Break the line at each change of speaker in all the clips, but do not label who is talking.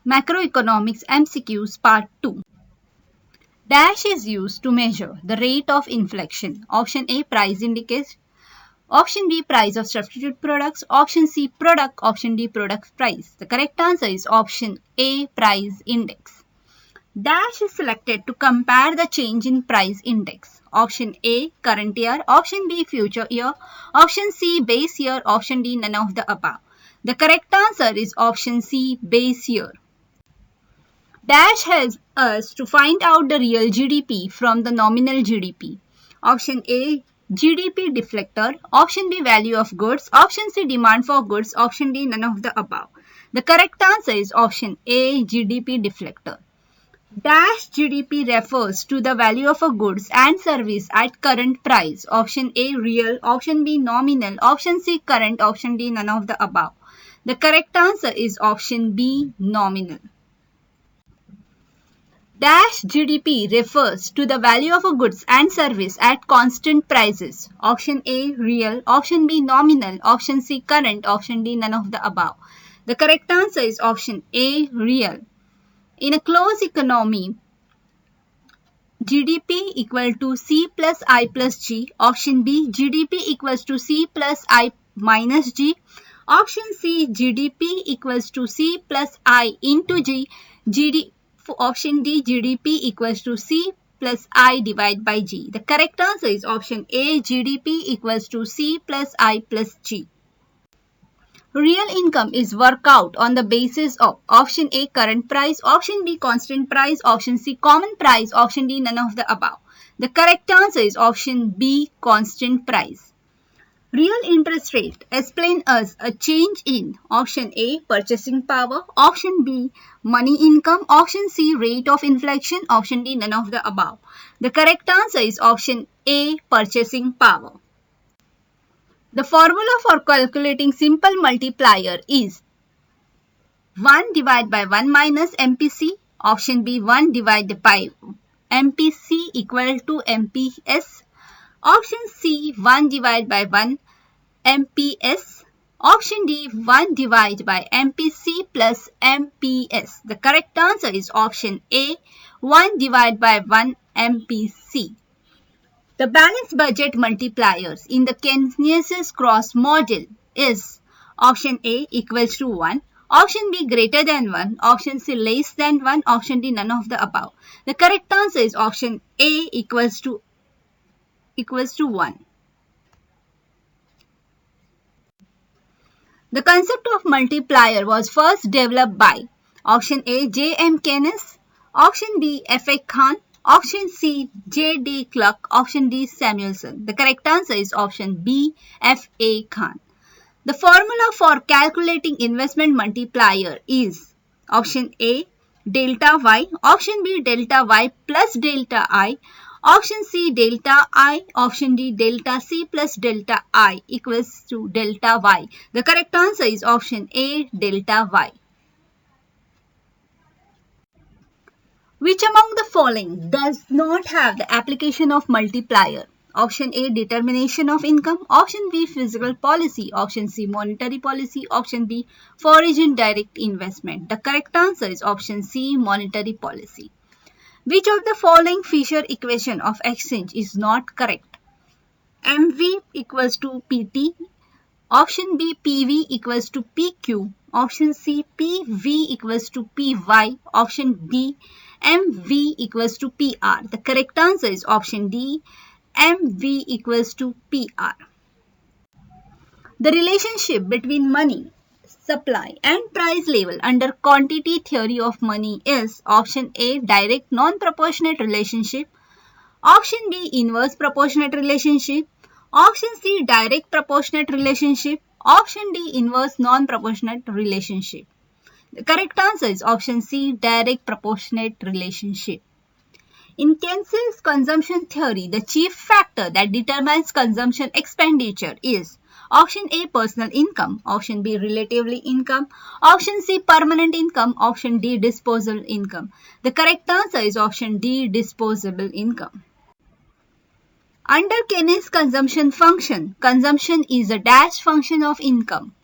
Macroeconomics MCQs Part 2. Dash is used to measure the rate of inflation. Option A, price index. Option B, price of substitute products. Option C, product. Option D, product price. The correct answer is option A, price index. Dash is selected to compare the change in price index. Option A, current year. Option B, future year. Option C, base year. Option D, none of the above. The correct answer is option C, base year. Dash helps us to find out the real GDP from the nominal GDP. Option A, GDP deflector. Option B, value of goods. Option C, demand for goods. Option D, none of the above. The correct answer is option A, GDP deflector. Dash GDP refers to the value of a goods and service at current price. Option A, real. Option B, nominal. Option C, current. Option D, none of the above. The correct answer is option B, nominal. Dash GDP refers to the value of a goods and service at constant prices. Option A, real. Option B, nominal. Option C, current. Option D, none of the above. The correct answer is option A, real. In a closed economy, GDP equal to C plus I plus G. Option B, GDP equals to C plus I minus G. Option C, GDP equals to C plus I into G. Option D, GDP equals to C plus I divided by G. The correct answer is option A, GDP equals to C plus I plus G. Real income is worked out on the basis of option A, current price, option B, constant price, option C, common price, option D, none of the above. The correct answer is option B, constant price. Real interest rate explain us a change in option A, purchasing power, option B, money income, option C, rate of inflation, option D, none of the above. The correct answer is option A, purchasing power. The formula for calculating simple multiplier is 1 divided by 1 minus MPC, option B, 1 divided by MPC equal to MPS, option C, 1 divided by 1 MPS. Option D, 1 divided by MPC plus MPS. The correct answer is option A, 1 divided by 1 MPC. The balanced budget multipliers in the Kenesius-Cross model is option A, equals to 1, option B, greater than 1, option C, less than 1, option D, none of the above. The correct answer is option A, equals to 1. The concept of multiplier was first developed by option A, J. M. Keynes, option B, F. A. Khan, option C, J. D. Clark, option D, Samuelson. The correct answer is option B, F. A. Khan. The formula for calculating investment multiplier is option A, delta Y, option B, delta Y plus delta I, option C, delta I, option D, delta C plus delta I equals to delta Y. The correct answer is option A, delta Y. Which among the following does not have the application of multiplier? Option A, determination of income, option B, fiscal policy, option C, monetary policy, option D, foreign direct investment. The correct answer is option C, monetary policy. Which of the following Fisher equation of exchange is not correct? MV equals to PT, option B, PV equals to PQ, option C, PV equals to PY, option D, MV equals to PR. The correct answer is option D, MV equals to PR. The relationship between money supply and price level under quantity theory of money is option A, direct non-proportionate relationship, option B, inverse proportionate relationship, option C, direct proportionate relationship, option D, inverse non-proportionate relationship. The correct answer is option C, direct proportionate relationship. In Kenesius consumption theory, the chief factor that determines consumption expenditure is option A, personal income, option B, relatively income, option C, permanent income, option D, disposable income. The correct answer is option D, disposable income. Under Keynes consumption function, consumption is a dash function of income.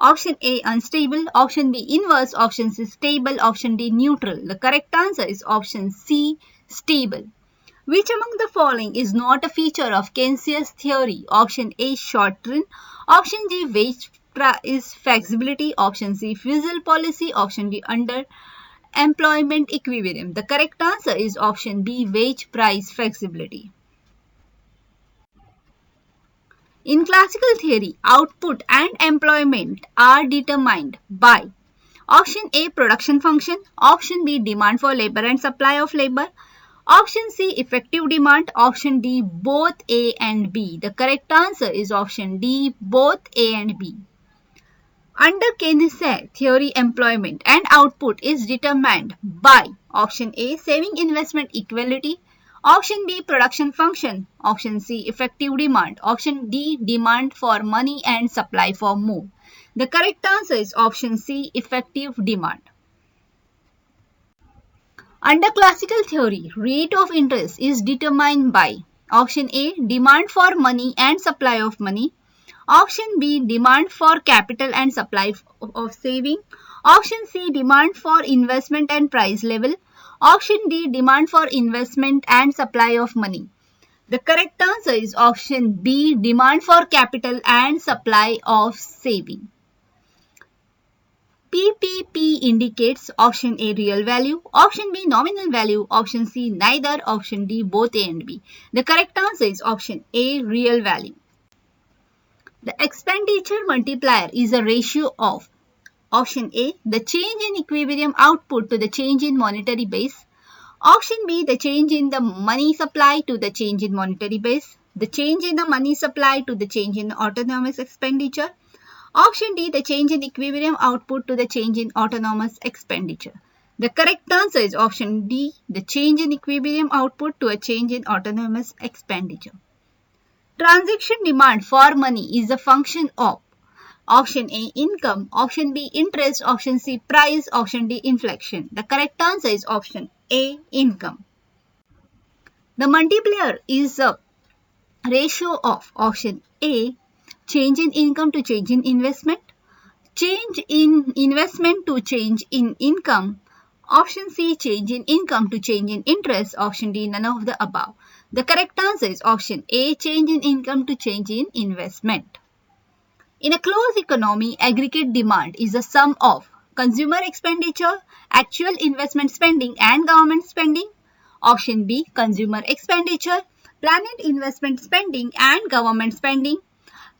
Option A, unstable. Option B, inverse. Option C, stable. Option D, neutral. The correct answer is option C, stable. Which among the following is not a feature of Keynesian theory? Option A, short trend. Option D, wage price flexibility. Option C, fiscal policy. Option D, underemployment equilibrium. The correct answer is option B, wage price flexibility. In classical theory, output and employment are determined by option A, production function. Option B, demand for labor and supply of labor. Option C, effective demand. Option D, both A and B. The correct answer is option D, both A and B. Under Keynesian theory, employment and output is determined by option A, saving investment equality. Option B, production function. Option C, effective demand. Option D, demand for money and supply for more. The correct answer is option C, effective demand. Under classical theory, rate of interest is determined by option A, demand for money and supply of money. Option B, demand for capital and supply of saving. Option C, demand for investment and price level. Option D, demand for investment and supply of money. The correct answer is option B, demand for capital and supply of saving. PPP indicates option A, real value. Option B, nominal value. Option C, neither. Option D, both A and B. The correct answer is option A, real value. The expenditure multiplier is a ratio of option A, the change in equilibrium output to the change in monetary base. Option B, the change in the money supply to the change in monetary base. The change in the money supply to the change in autonomous expenditure. Option D, the change in equilibrium output to the change in autonomous expenditure. The correct answer is option D, the change in equilibrium output to a change in autonomous expenditure. Transaction demand for money is a function of option A, income. Option B, interest. Option C, price. Option D, inflation. The correct answer is option A, income. The multiplier is a ratio of option A, change in income to change in investment, change in investment to change in income. Option C, change in income to change in interest. Option D, none of the above. The correct answer is option A, change in income to change in investment. In a closed economy, aggregate demand is the sum of consumer expenditure, actual investment spending and government spending. Option B, consumer expenditure, planned investment spending and government spending.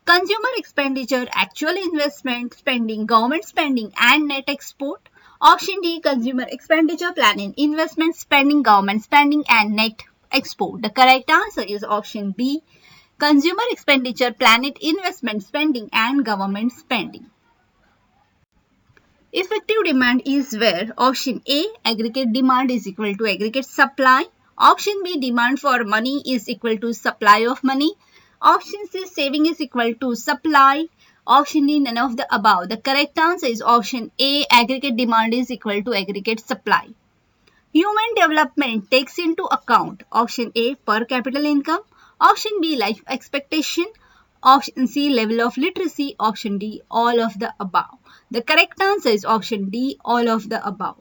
Consumer expenditure, actual investment spending, government spending and net export. Option D, consumer expenditure, planned investment spending, government spending and net export. The correct answer is option B, consumer expenditure, planned investment spending and government spending. Effective demand is where option A, aggregate demand is equal to aggregate supply. Option B, demand for money is equal to supply of money. Option C, saving is equal to supply. Option D, none of the above. The correct answer is option A, aggregate demand is equal to aggregate supply. Human development takes into account option A, per capita income. Option B, life expectation. Option C, level of literacy. Option D, all of the above. The correct answer is option D, all of the above.